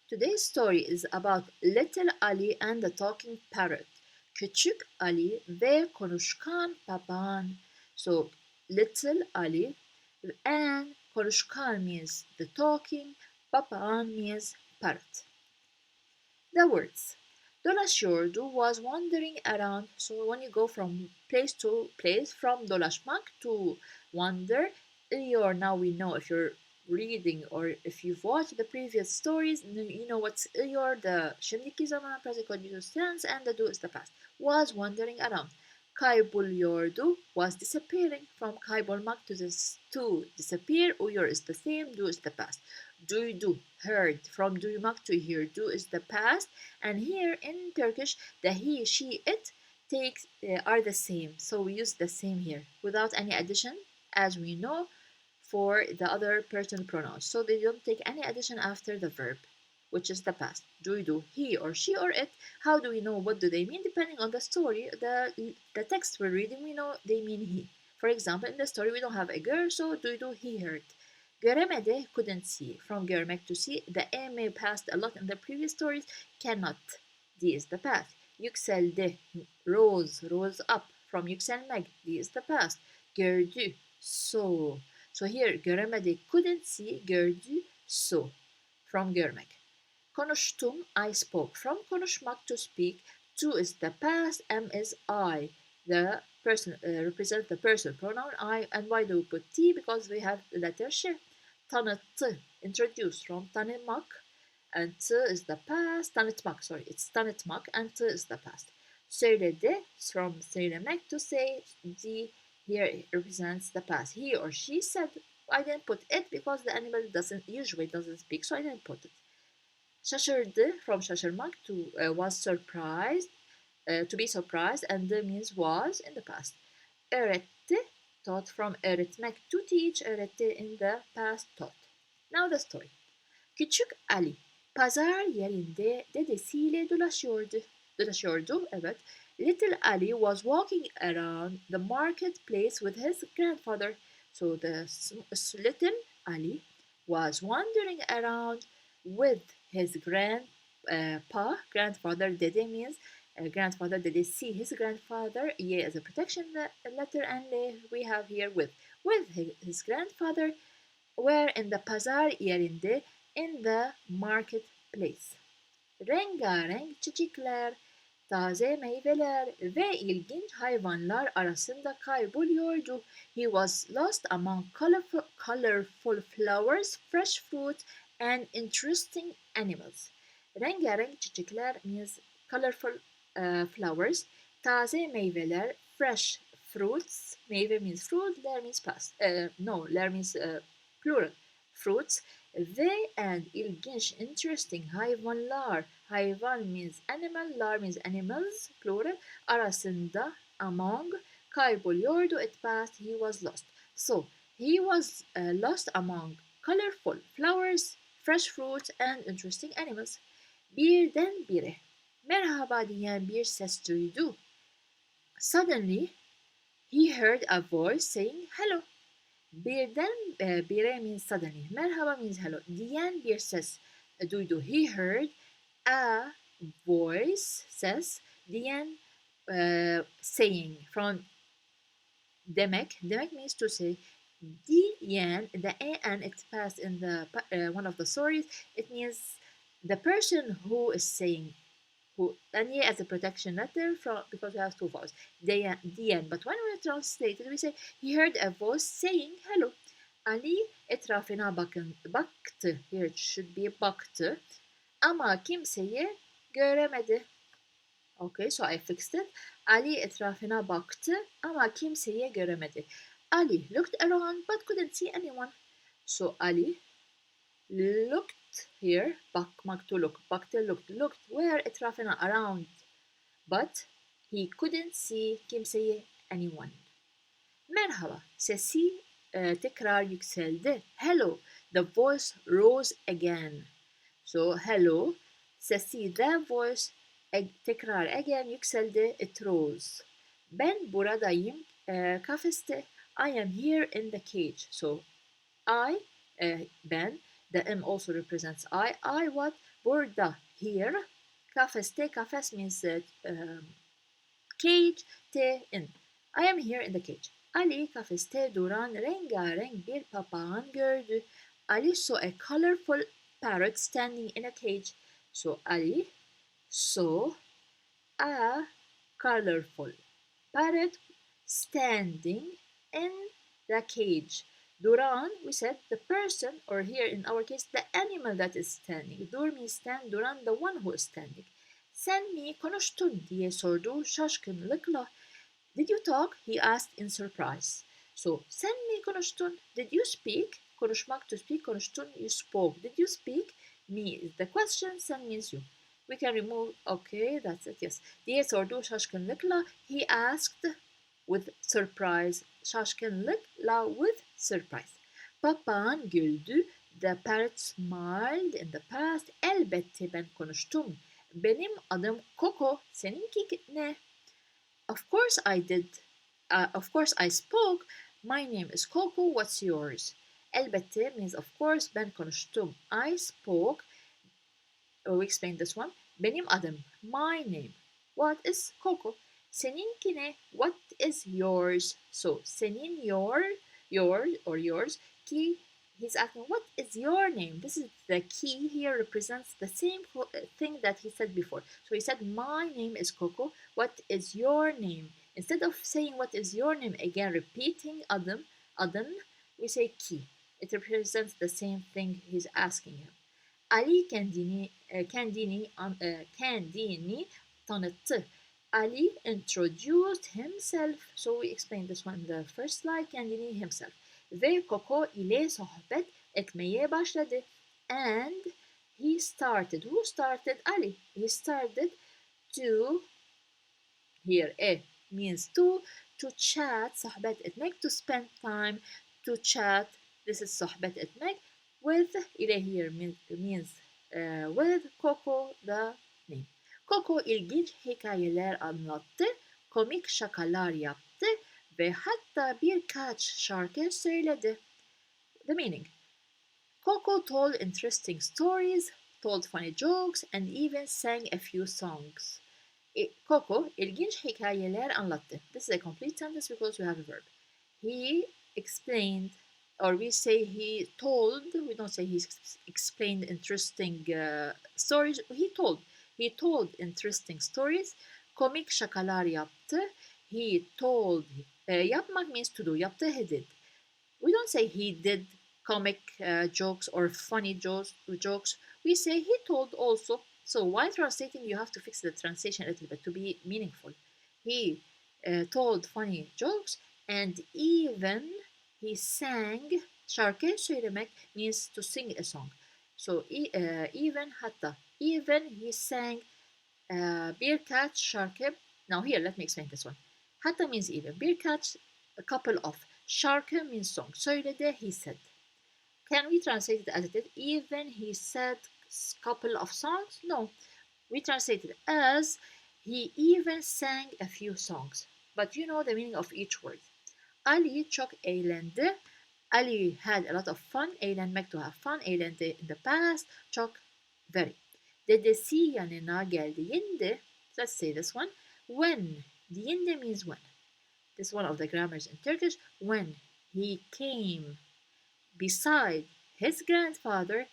Today's story is about Little Ali and the Talking Parrot. Küçük Ali ve konuşkan papağan. So, Little Ali and konuşkan means the talking, papağan means parrot. The words. Dolaşıyordu was wandering around. So when you go from place to place, from dolaşmak to wander, or now we know if you're reading or if you've watched the previous stories, you know what's your the şimdiki zaman present continuous tense and the do is the past. Was wandering around. Kayboluyordu was disappearing. From kaybolmak to this to disappear. Uyur is the same, do is the past. Duydu, heard. From duymak to hear, do is the past. And here in Turkish, the he, she, it takes are the same. So we use the same here without any addition, as we know for the other personal pronouns. So they don't take any addition after the verb, which is the past. Duydu, he or she or it. How do we know what do they mean? Depending on the story, the text we're reading, we know they mean he. For example, in the story we don't have a girl, so duydu, he heard. Göremedi, couldn't see. From görmek to see, the eme passed a lot in the previous stories. Cannot, D is the past. Yükseldi, rose up. From yükselmek, D is the past. Gördü, saw. So here, göremedi, couldn't see, gördü, saw. From görmek. Konuştum, I spoke. From konuşmak to speak, to is the past, M is I. The person represents the person pronoun I, and why do we put T? Because we have the letter ş. Tanıttı, introduced. From tanımak, and t is the past. Tanıtmak, sorry, it's tanıtmak, and t is the past. Söyledi, from söylemek to say, D here represents the past. He or she said. I didn't put it because the animal usually doesn't speak, so I didn't put it. Şaşırdı, from şaşırmak to was surprised, to be surprised, and the means was in the past. Öğretti, taught. From öğretmek to teach, öğretti in the past, taught. Now the story. Küçük Ali pazar yerinde dedesiyle dolaşıyordu. Evet. Little Ali was walking around the marketplace with his grandfather. So the little Ali was wandering around with his grandfather. Dede means grandfather, dedesi, his grandfather. Ye as a protection letter, and we have here with his grandfather. Where in the pazar yerinde, in the marketplace. Rengarenk çiçekler, taze meyveler ve ilginç hayvanlar arasında kayboluyordu. He was lost among colorful flowers, fresh fruit, and interesting animals. Rengarenk çiçekler means colorful flowers, taze meyveler, fresh fruits. Meyve means fruit, ler means past. Ler means plural. Fruits ve and ilginç, interesting hayvanlar. Hayvan means animal, lar means animals, plural. Arasında, among, kayboluyordu, it passed, he was lost. So, he was lost among colorful flowers, fresh fruits, and interesting animals. Birdenbire, merhaba diyen bir ses duydu. Suddenly, he heard a voice saying hello. Birdenbire means suddenly. Merhaba means hello. Diyen bir ses duydu. He heard a voice, ses. Diyen saying. From demek. Demek means to say. Diyen, the and it passed in the one of the stories. It means the person who is saying. Who, and here as a protection letter from because we have two vowels. Diyen. But when we translate it, we say he heard a voice saying hello. Ali etrafına baktı. Here it should be baktı. Ama kimseyi göremedi. Okay, so I fixed it. Ali etrafına baktı ama kimseyi göremedi. Ali looked around but couldn't see anyone. So Ali looked here, bakmak to look, baktı looked, where etrafına around, but he couldn't see kimseyi, anyone. Merhaba, sesi tekrar yükseldi. Hello, the voice rose again. So hello, sesi, the voice, tekrar again yükseldi, it rose. Ben buradayım, kafeste. I am here in the cage. So I, ben, the M also represents I what? Burada, here. Kafeste, kafes means cage, te, in. I am here in the cage. Ali kafeste duran rengarenk bir papağan gördü. Ali saw a colorful parrot standing in a cage. So Ali saw a colorful parrot standing in the cage. Duran, we said the person, or here in our case, the animal that is standing. Dur means stand, duran, the one who is standing. Sen mi konuştun diye sordu şaşkınlıkla. Did you talk? He asked in surprise. So, sen mi konuştun? Did you speak? Konuşmak, to speak, konuştun, you spoke. Did you speak? Me is the question, sen means you. We can remove, okay, that's it, yes. Diye sordu şaşkınlıkla. He asked with surprise. Şaşkınlıkla with surprise. Papağan güldü. The parrot smiled in the past. Elbette ben konuştum. Benim adım Coco. Seninki ne? Of course I did. Of course I spoke. My name is Coco. What's yours? Elbette means of course. Ben konuştum. I spoke. We explained this one. Benim adım. My name. What is Coco? Seninki ne? What is yours? So senin, your or yours. Ki, he's asking what is your name? This is the key here represents the same thing that he said before. So he said my name is Coco. What is your name? Instead of saying what is your name again, repeating adım, adın, we say ki. It represents the same thing he's asking him. Ali kendini tanıttı. Ali introduced himself. So we explained this one in the first slide. Kendini himself. Ve Coco ile sohbet etmeye başladı. And he started. Who started? Ali. He started to, here a means to chat, sohbet etmek, to spend time, to chat. This is sohbet etmek. With, ile here means with Coco, the name. Coco ilginç hikayeler anlattı, komik şakalar yaptı ve hatta birkaç şarkı söyledi. The meaning. Coco told interesting stories, told funny jokes, and even sang a few songs. Coco ilginç hikayeler anlattı. This is a complete sentence because we have a verb. He explained, or we say he told, we don't say he explained interesting stories. He told interesting stories. Komik şakalar yaptı. He told, yapmak means to do. Yaptı, he did. We don't say he did comic jokes or funny jokes. We say he told also. So while translating, you have to fix the translation a little bit to be meaningful. He told funny jokes and even he sang. Şarkı söylemek means to sing a song. So even hatta. Even he sang birkaç şarkı. Now here, let me explain this one. Hatta means even. Birkaç, a couple of. Şarkı means song. Söyledi, he said. Can we translate it as it is? Even he said couple of songs? No. We translate it as he even sang a few songs. But you know the meaning of each word. Ali çok eğlendi. Ali had a lot of fun. Eğlenmek, to have fun. Eğlendi in the past. Çok, very. Dedesi yanına geldiğinde, let's say this one. When, diğinde means when. This is one of the grammars in Turkish. When he came beside his grandfather,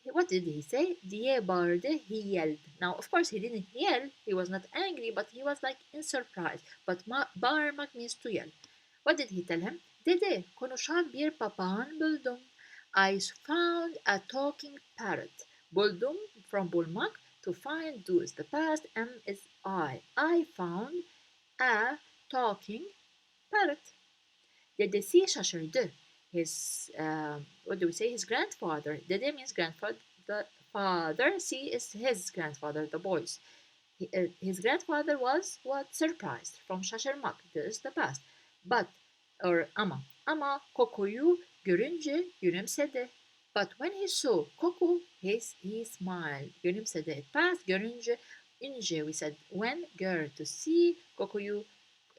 what did he say? Diye bağırdı, he yelled. Now, of course, he didn't yell. He was not angry, but he was like in surprise. But bağırmak means to yell. What did he tell him? Dede, konuşan bir papağan buldum. I found a talking parrot. Buldum, from bulmak, to find, do is the past, am is I. I found a talking parrot. Dedesi şaşırdı. His, what do we say? His grandfather. Dede means grandfather. The father, C is his grandfather, the boys. His grandfather was what? Surprised. From şaşırmak. This is the past. But, or ama Coco'yu görünce gülümsedi. But when he saw Coco, he smiled. Gülümsedi it past. Görünce, ince, we said when, gör, to see. Coco'yu,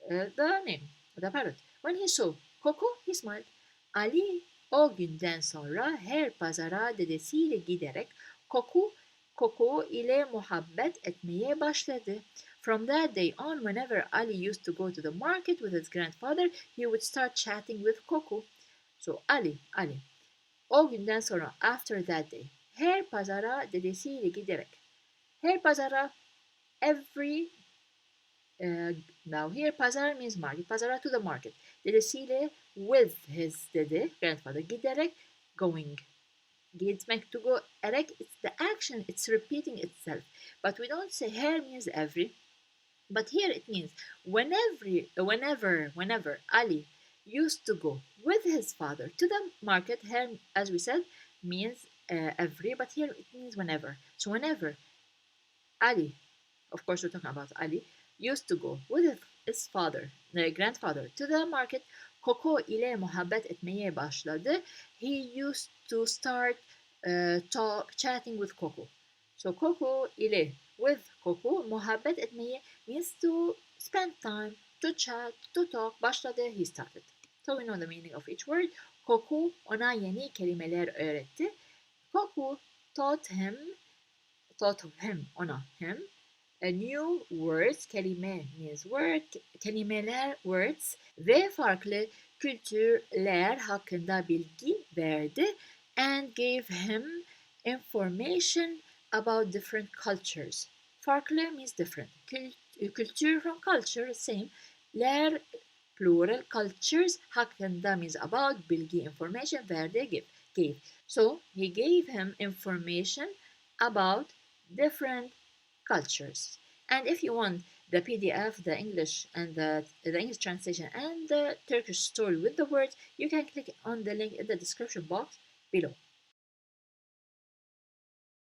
the name, the parrot. When he saw Coco, he smiled. Ali o günden sonra her pazara dedesiyle giderek Coco Coco ile muhabbet etmeye başladı. From that day on, whenever Ali used to go to the market with his grandfather, he would start chatting with Coco. So Ali. O günden sonra, after that day, her pazara dedesiyle giderek. Her pazara, every, now here pazar means market. Pazara, to the market. Dedesiyle, with his dede, grandfather, giderek, going. Gitmek, to go, erek, it's the action, it's repeating itself. But we don't say her means every. But here it means whenever Ali used to go with his father to the market, here, as we said, means every, but here it means whenever. So whenever Ali, of course we're talking about Ali, used to go with his father, the grandfather, to the market, Coco ile muhabbet etmeye başladı. He used to start chatting with Coco. So Coco ile, with Coco, muhabbet etmeye means to spend time, to chat, to talk. Başladı, he started. So we know the meaning of each word. Coco ona yeni kelimeler öğretti. Coco taught him, him, a new words, kelime means word, kelimeler, words ve farklı kültürler hakkında bilgi verdi and gave him information about different cultures. Farklı means different. Kültür from culture, same. Ler, plural, cultures hakkında means about, bilgi, information, verdi, gave. So he gave him information about different cultures. And if you want the PDF, the English and the English translation and the Turkish story with the words, you can click on the link in the description box below.